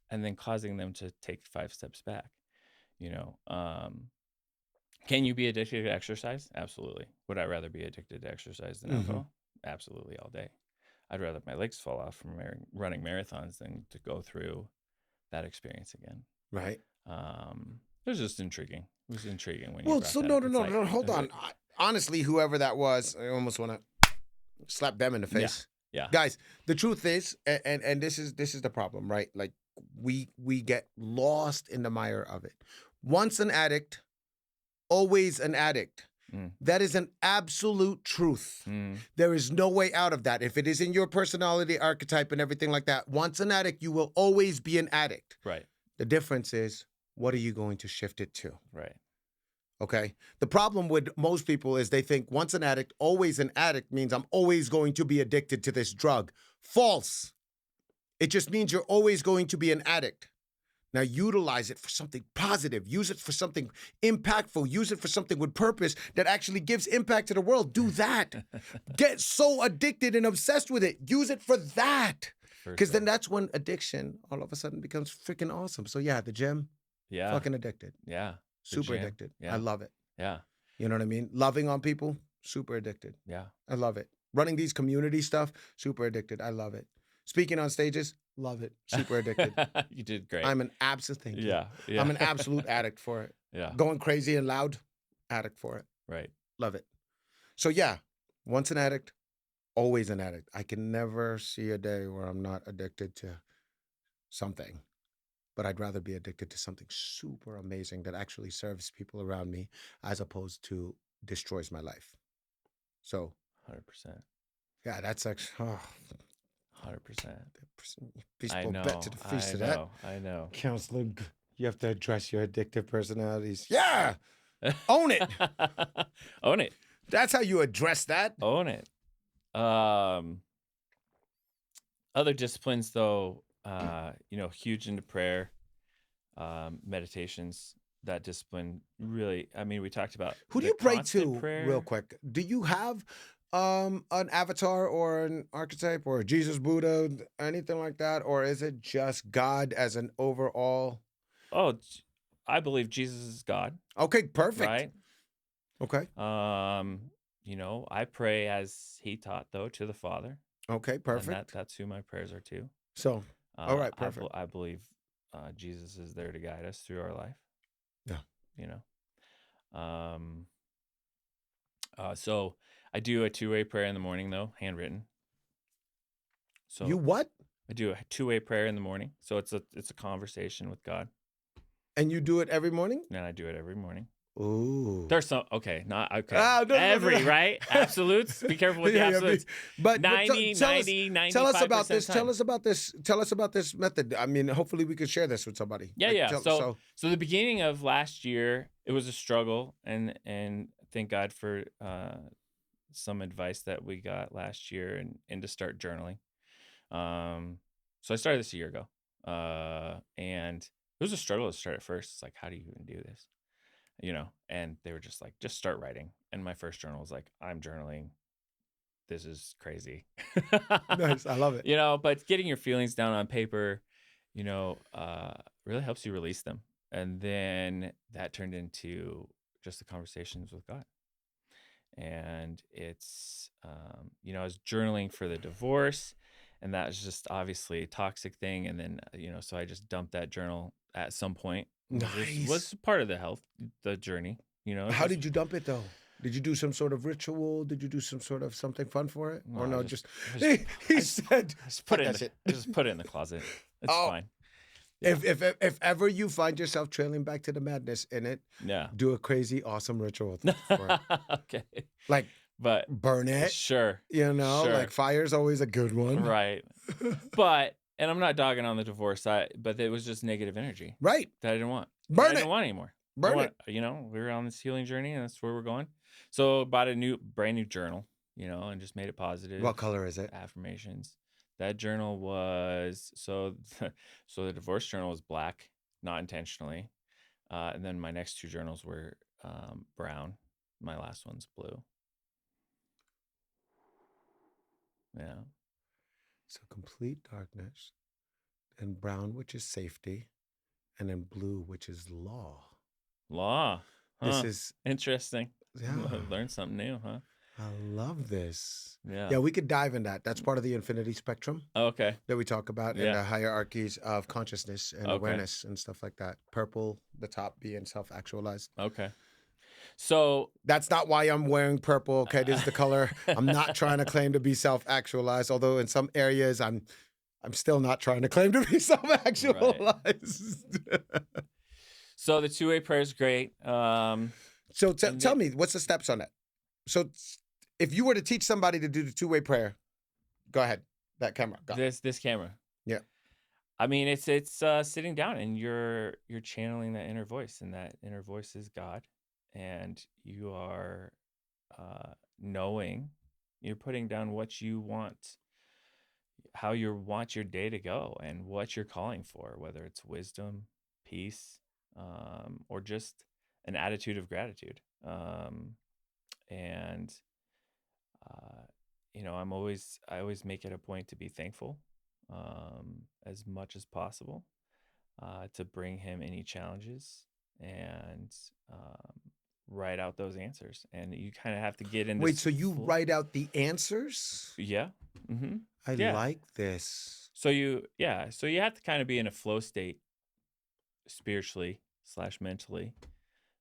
and then causing them to take 5 steps back? Can you be addicted to exercise? Absolutely. Would I rather be addicted to exercise than alcohol? Absolutely, all day. I'd rather my legs fall off from running marathons than to go through that experience again. Right. It was just intriguing. It was intriguing when you. Well, brought so that no, up. hold on. Honestly, whoever that was, I almost want to slap them in the face. Yeah. Guys, the truth is, and this is the problem, right? Like we get lost in the mire of it. Once an addict, always an addict. That is an absolute truth. There is no way out of that. If it is in your personality archetype and everything like that, once an addict, you will always be an addict. Right. The difference is, what are you going to shift it to? Right. Okay. The problem with most people is they think once an addict, always an addict means I'm always going to be addicted to this drug. False. It just means you're always going to be an addict. Now utilize it for something positive. Use it for something impactful. Use it for something with purpose that actually gives impact to the world. Do that. Get so addicted and obsessed with it. Use it for that. Because then that's when addiction all of a sudden becomes freaking awesome. So yeah, the gym. Yeah. Fucking addicted. Yeah. Super addicted. Yeah. I love it. Yeah. You know what I mean? Loving on people, super addicted. Yeah. I love it. Running these community stuff, super addicted. I love it. Speaking on stages, love it. Super addicted. You did great. I'm an absolute thank you. Yeah. I'm Yeah. an absolute addict for it. Yeah. Going crazy and loud, addict for it. Right. Love it. So yeah, once an addict, always an addict. I can never see a day where I'm not addicted to something. But I'd rather be addicted to something super amazing that actually serves people around me as opposed to destroys my life. So 100%. yeah, that's actually 100%. I baseball bet to know. the face I of that. know. I know. Counselor, you have to address your addictive personalities. Yeah, own it. Own it. That's how you address that. Own it. Other disciplines though, huge into prayer, meditations, that discipline really, I mean, we talked about Who do the you pray constant to, prayer. real quick? Do you have an avatar or an archetype or Jesus, Buddha, anything like that, or is it just God as an overall? Oh, I believe Jesus is God, Okay, perfect. right? Okay, I pray as he taught though to the Father, okay, and perfect. that's who my prayers are to. So, all right, perfect. I believe Jesus is there to guide us through our life. Yeah. You know, um, so I do a two-way prayer in the morning though, handwritten. You So what? I do a two-way prayer in the morning. So it's a conversation with God, And you do it every morning? and I do it every morning. Ooh. There's some not okay. Ah, no, no, no, no, Every, no. right? Absolutes. Be careful with the Yeah, absolutes. but 90, tell 90, tell us about 95% of this. the time. Tell us about this. Tell us about this method. I mean, hopefully we could share this with somebody. Yeah, Like, yeah. So the beginning of last year, it was a struggle, and thank God for some advice that we got last year, and to start journaling. So I started this a year ago, and it was a struggle to start at first. It's like, how do you even do this? And they were just like, just start writing. And my first journal was like, I'm journaling. This is crazy. nice. I love it. But getting your feelings down on paper, really helps you release them. And then that turned into just the conversations with God. And it's, I was journaling for the divorce, and that was just obviously a toxic thing. And then, so I just dumped that journal at some point. Nice. Was part of the journey. How did you dump it though? Did you do some sort of ritual? Did you do some sort of something fun for it? Or no, just he said, just put "Fuck it I just put it in the closet. It's Oh, fine. Yeah. If ever you find yourself trailing back to the madness in it, Yeah. do a crazy, awesome ritual for it. Okay. Like But burn it. sure. Like fire's always a good one. Right. And I'm not dogging on the divorce, but it was just negative energy Right. that I didn't want. Burn I didn't it. want anymore. Burn it. We were on this healing journey, and that's where we're going. So bought a brand new journal, and just made it positive. What color is it? Affirmations. That journal was so the divorce journal was black, not intentionally. And then my next two journals were brown. My last one's blue. Yeah. So complete darkness, and brown, which is safety, and then blue, which is law. Law. Huh. This is interesting. Yeah. Learn something new, huh? I love this. Yeah. Yeah, we could dive in that. That's part of the infinity spectrum. Okay. That we talk about in Yeah. the hierarchies of consciousness and Okay. awareness and stuff like that. Purple, the top being self-actualized. Okay. So That's not why I'm wearing purple. Okay, this is the color. I'm not trying to claim to be self-actualized, although in some areas I'm still not trying to claim to be self-actualized. So the two-way prayer is great. So tell me, what's the steps on that? So if you were to teach somebody to do the two-way prayer, go ahead. That camera. Go. This camera. Yeah. I mean, it's sitting down and you're channeling that inner voice, and that inner voice is God, and you are knowing, you're putting down what you want, how you want your day to go, and what you're calling for, whether it's wisdom, peace, or just an attitude of gratitude. And I always make it a point to be thankful as much as possible, to bring him any challenges, and write out those answers, and you kind of have to get in Wait, this so you flow. write out the answers? Yeah. Mm-hmm. I Yeah. like this. So you have to kind of be in a flow state spiritually / mentally,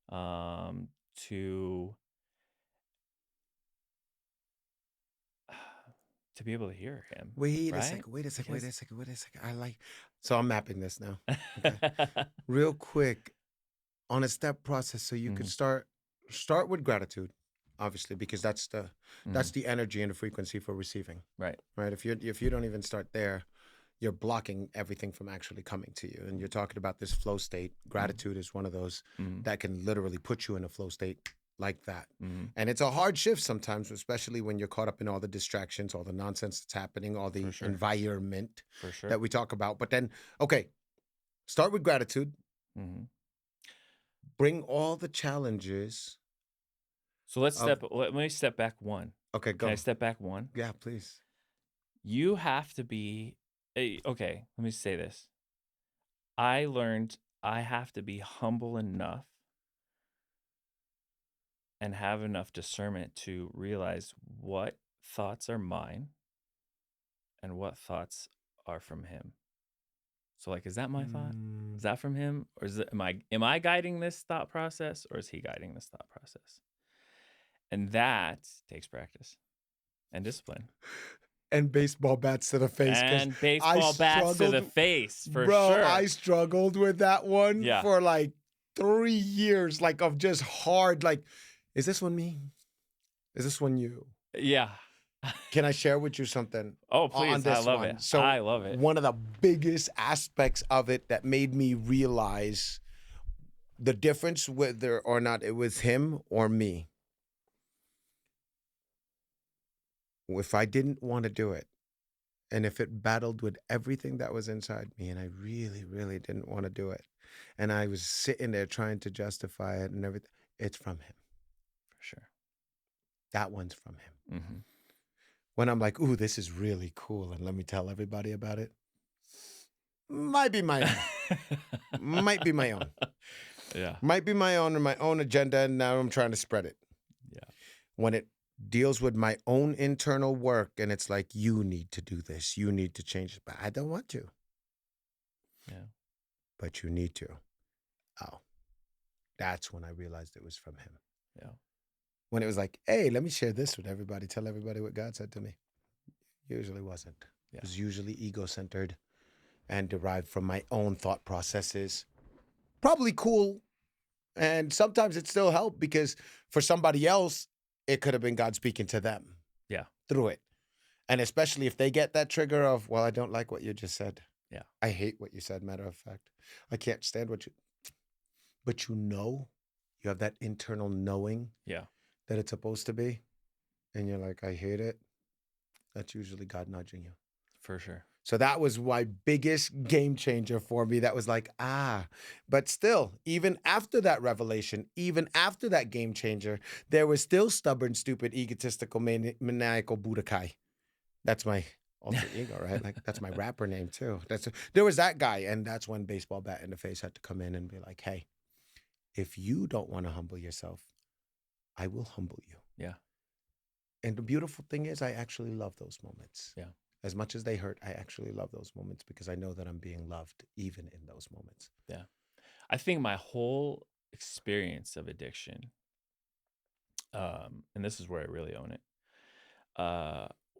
um, to to be able to hear him, Wait a right? second, wait a second, wait Because a second, wait a second. So I'm mapping this now. Okay. Real quick on a step process so you could Mhm, start with gratitude, obviously, because that's mhm, the energy and the frequency for receiving. right. Right? If you don't even start there, you're blocking everything from actually coming to you. And you're talking about this flow state. Mhm, Gratitude is one of those mhm, that can literally put you in a flow state like that. mhm, And it's a hard shift sometimes, especially when you're caught up in all the distractions, all the nonsense that's happening, all for the sure, environment for sure. that we talk about. But then, okay, start with gratitude, Mhm. bring all the challenges So of, let me step back one. okay, Can I go. step back one? Yeah, please. You have to be okay, let me say this. I learned I have to be humble enough and have enough discernment to realize what thoughts are mine and what thoughts are from him. So like, is that my thought? Mm. Is that from him? Or am I guiding this thought process, or is he guiding this thought process? And that takes practice and discipline. And baseball bats to the face because And I baseball bats to the struggled, face for bro. I sure. struggled with that one Yeah. for like 3 years, like of just hard. Like, is this one me? Is this one you? Yeah. Can I share with you something Oh, on please. I this love it. one? So, I love it. one of the biggest aspects of it that made me realize the difference, whether or not it was him or me, if I didn't want to do it, and if it battled with everything that was inside me, and I really, really didn't want to do it, and I was sitting there trying to justify it and everything, it's from him. For sure. That one's from him. Mm-hmm. When I'm like, ooh, this is really cool, and let me tell everybody about it, might be my own. Might be my own. Yeah. Might be my own and my own agenda, and now I'm trying to spread it. Yeah. When it deals with my own internal work, and it's like, you need to do this, you need to change it, but I don't want to. Yeah. But you need to. Oh, that's when I realized it was from him. Yeah. When it was like, hey, let me share this with everybody, tell everybody what God said to me. Usually wasn't. Yeah. It was usually ego-centered and derived from my own thought processes. Probably cool. And sometimes it still helped because for somebody else, it could have been God speaking to them. Yeah. Through it. And especially if they get that trigger of, well, I don't like what you just said. Yeah. I hate what you said, matter of fact. I can't stand what you, but you have that internal knowing Yeah. that it's supposed to be. And you're like, I hate it. That's usually God nudging you. For sure. So that was my biggest game changer for me. That was like, but still, even after that revelation, even after that game changer, there was still stubborn, stupid, egotistical, maniacal Buddhakai. That's my alter ego, right? Like that's my rapper name too. There was that guy, and that's when baseball bat in the face had to come in and be like, hey, if you don't want to humble yourself, I will humble you. Yeah. And the beautiful thing is, I actually love those moments. Yeah. As much as they hurt, I actually love those moments because I know that I'm being loved even in those moments. Yeah. I think my whole experience of addiction, and this is where I really own it,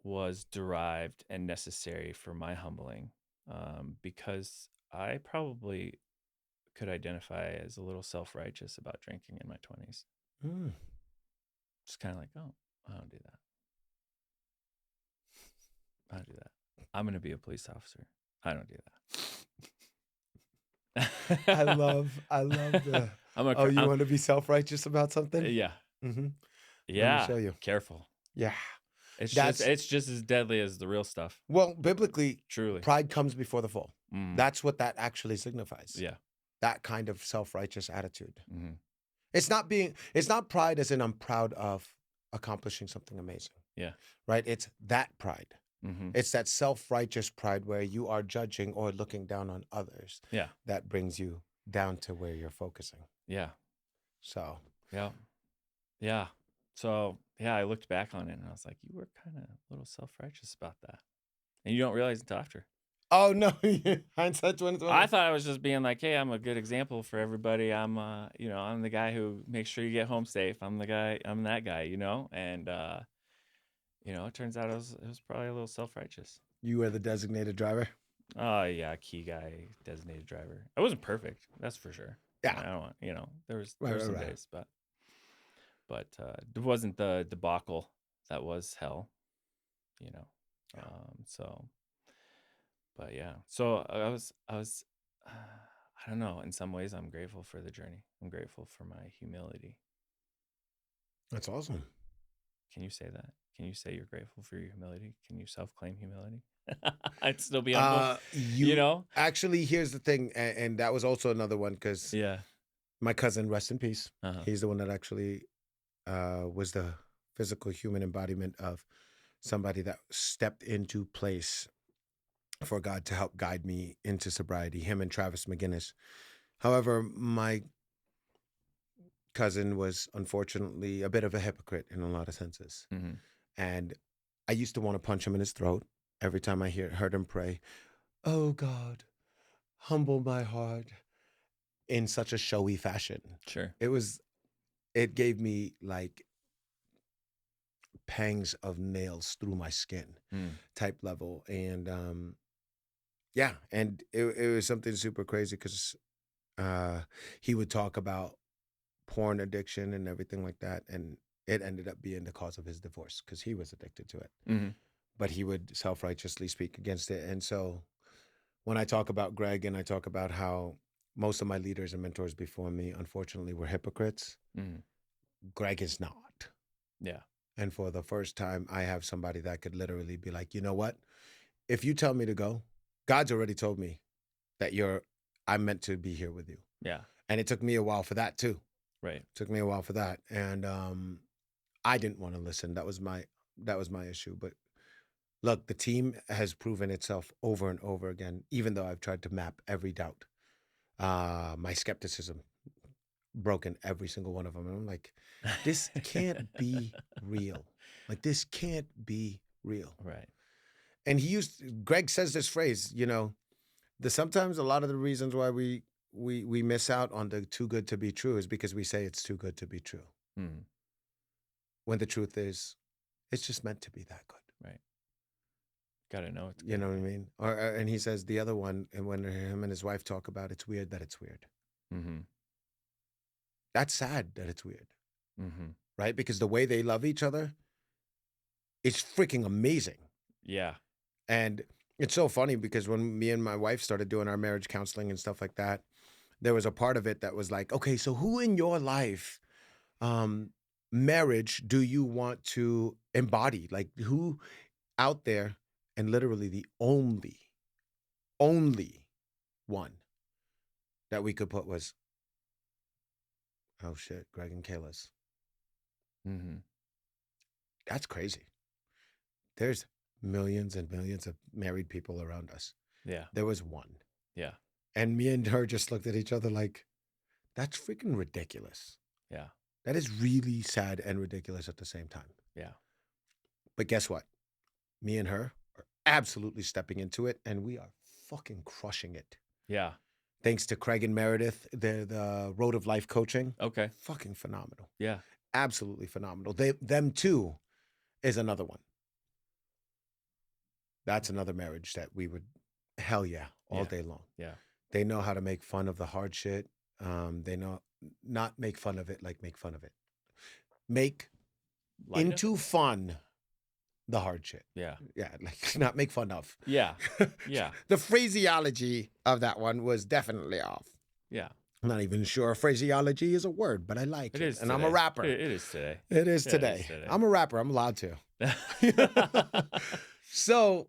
was derived and necessary for my humbling, because I probably could identify as a little self-righteous about drinking in my 20s. Mm. Just kind of like, oh, I don't do that. I don't do that. I'm going to be a police officer. I don't do that. I love the, oh, you want to be self-righteous about something? Yeah. Mm-hmm. Let me Yeah. show you. Careful. Yeah. It's That's just as deadly as the real stuff. Well, biblically, Truly. pride comes before the fall. Mm. That's what that actually signifies. Yeah. That kind of self-righteous attitude. Mm-hmm. It's not pride as in I'm proud of accomplishing something amazing. Yeah. Right? It's that pride. Mm-hmm. It's that self-righteous pride where you are judging or looking down on others. Yeah. That brings you down to where you're focusing. Yeah. So, yeah. Yeah. So yeah, I looked back on it and I was like, you were kind of a little self-righteous about that. And you don't realize until after. Oh no, hindsight I 2020. thought I was just being like, hey, I'm a good example for everybody. I'm the guy who makes sure you get home safe. I'm that guy, And it turns out it was probably a little self-righteous. You were the designated driver. Oh yeah, key guy, designated driver. I wasn't perfect, that's for sure. I Yeah, don't want, there right, were right, some right. days, but it wasn't the debacle that was hell, you know. Yeah, So, but yeah, so I was, I don't know. In some ways, I'm grateful for the journey. I'm grateful for my humility. that's awesome. Can you say that? Can you say you're grateful for your humility? Can you self-claim humility? I'd still be humble, you You know? actually, here's the thing, and that was also another one because Yeah. my cousin, rest in peace, Uh-huh. he's the one that actually was the physical human embodiment of somebody that stepped into place for God to help guide me into sobriety. Him and Travis McGinnis. However, my cousin was unfortunately a bit of a hypocrite in a lot of senses. Mm-hmm. And I used to want to punch him in his throat every time I heard him pray, "Oh God, humble my heart," in such a showy fashion. Sure. It was, it gave me like pangs of nails through my skin Mm. type level. And yeah, and it was something super crazy because he would talk about porn addiction and everything like that. And it ended up being the cause of his divorce because he was addicted to it. Mm-hmm. But he would self righteously speak against it. And so when I talk about Greg and I talk about how most of my leaders and mentors before me, unfortunately, were hypocrites, Mm-hmm. Greg is not. Yeah. And for the first time, I have somebody that could literally be like, you know what? If you tell me to go, God's already told me that I'm meant to be here with you. Yeah. And it took me a while for that too. Right. It took me a while for that. And I didn't want to listen. That was my issue. But look, the team has proven itself over and over again, even though I've tried to map every doubt. My skepticism broken every single one of them. And I'm like, this can't be real. Like this can't be real. Right. And Greg says this phrase, sometimes a lot of the reasons why we miss out on the too good to be true is because we say it's too good to be true. Mm. When the truth is, it's just meant to be that good. Right. Gotta know it's You good. know what I mean? And he says the other one, and when him and his wife talk about it's weird that it's weird. Mm-hmm. That's sad that it's weird, Mm-hmm. right? Because the way they love each other is freaking amazing. Yeah. And it's so funny because when me and my wife started doing our marriage counseling and stuff like that, there was a part of it that was like, okay, so who in your life, marriage, do you want to embody? Like who out there? And literally the only one that we could put was, oh shit, Greg and Kayla's. Mm-hmm. That's crazy. There's millions and millions of married people around us. Yeah. There was one. Yeah. And me and her just looked at each other like, that's freaking ridiculous. Yeah. That is really sad and ridiculous at the same time. Yeah. But guess what? Me and her are absolutely stepping into it, and we are fucking crushing it. Yeah. Thanks to Craig and Meredith, the Road of Life coaching. Okay. Fucking phenomenal. Yeah. Absolutely phenomenal. Them too is another one. That's another marriage that we would, hell yeah, all Yeah. day long. Yeah. They know how to make fun of the hard shit. They know not make fun of it, like make fun of it. Make Light of into it. fun the hard shit. Yeah. Yeah, like not make fun of. Yeah. Yeah. The phraseology of that one was definitely off. Yeah. I'm not even sure phraseology is a word, but I like It it. is And today. I'm a rapper. It is today. It is Yeah, today. today. I'm a rapper. I'm allowed to. So,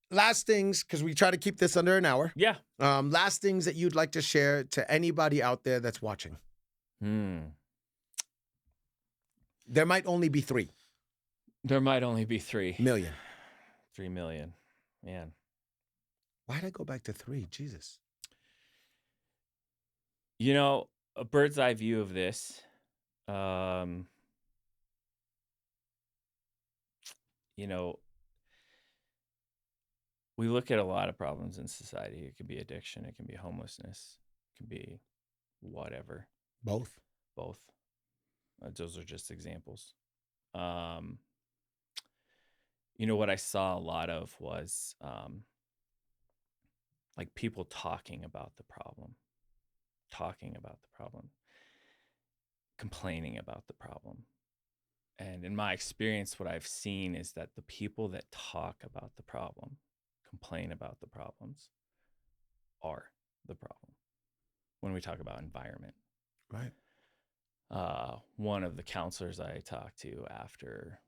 last things, because we try to keep this under an hour. Yeah. Last things that you'd like to share to anybody out there that's watching. There might only be 3 There might only be 3 million. 3 million. Man. Why'd I go back to 3? Jesus. A bird's eye view of this. you know, we look at a lot of problems in society. It can be addiction, it can be homelessness, it can be whatever, Both. both. Those are just examples. Um, what I saw a lot of was like people talking about the problem, complaining about the problem. And in my experience, what I've seen is that the people that talk about the problem, complain about the problems, are the problem when we talk about environment. Right. One of the counselors I talked to after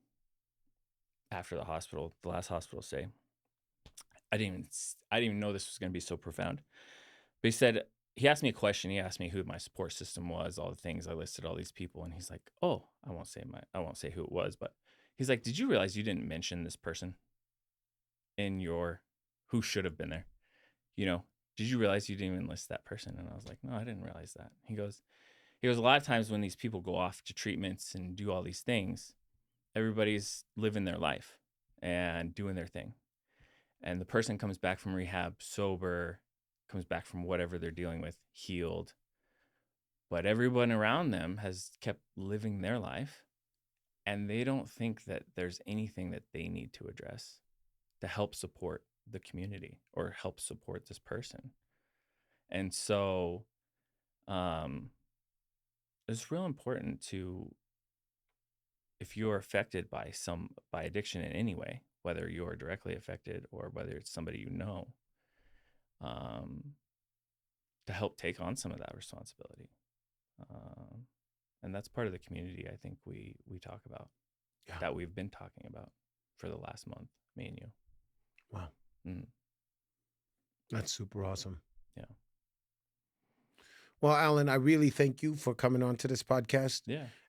the last hospital stay, I didn't even know this was going to be so profound. But he asked me a question. He asked me who my support system was, all the things I listed, all these people, and he's like, "Oh, I won't say who it was, but he's like, did you realize you didn't mention this person in your who should have been there? Did you realize you didn't even list that person?" And I was like, "No, I didn't realize that." He goes, a lot of times when these people go off to treatments and do all these things, everybody's living their life and doing their thing. And the person comes back from rehab sober, comes back from whatever they're dealing with, healed. But everyone around them has kept living their life, and they don't think that there's anything that they need to address to help support the community or help support this person. And so it's real important to, if you're affected by addiction in any way, whether you're directly affected or whether it's somebody to help take on some of that responsibility. And that's part of the community I think we talk about, that we've been talking about for the last month, me and you. Wow. Mm. That's super awesome. Yeah. Well, Alan, I really thank you for coming on to this podcast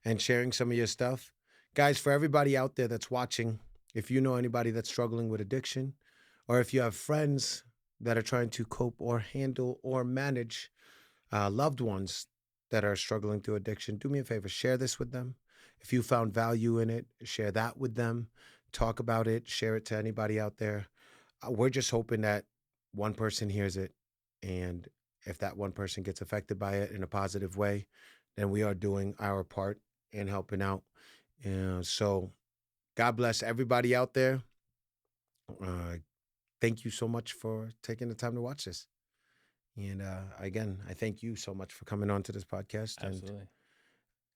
and sharing some of your stuff. Guys, for everybody out there that's watching, if you know anybody that's struggling with addiction, or if you have friends that are trying to cope or handle or manage loved ones that are struggling through addiction, do me a favor, share this with them. If you found value in it, share that with them. Talk about it, share it to anybody out there. We're just hoping that one person hears it, and if that one person gets affected by it in a positive way, then we are doing our part in helping out. So God bless everybody out there. Thank you so much for taking the time to watch this. And again, I thank you so much for coming on to this podcast. Absolutely. And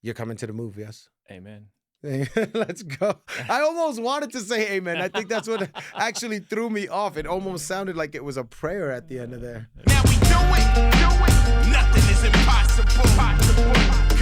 you're coming to the move, yes? Amen. Let's go. I almost wanted to say amen. I think that's what actually threw me off. It almost sounded like it was a prayer at the end of there. Now we do it. Nothing is impossible.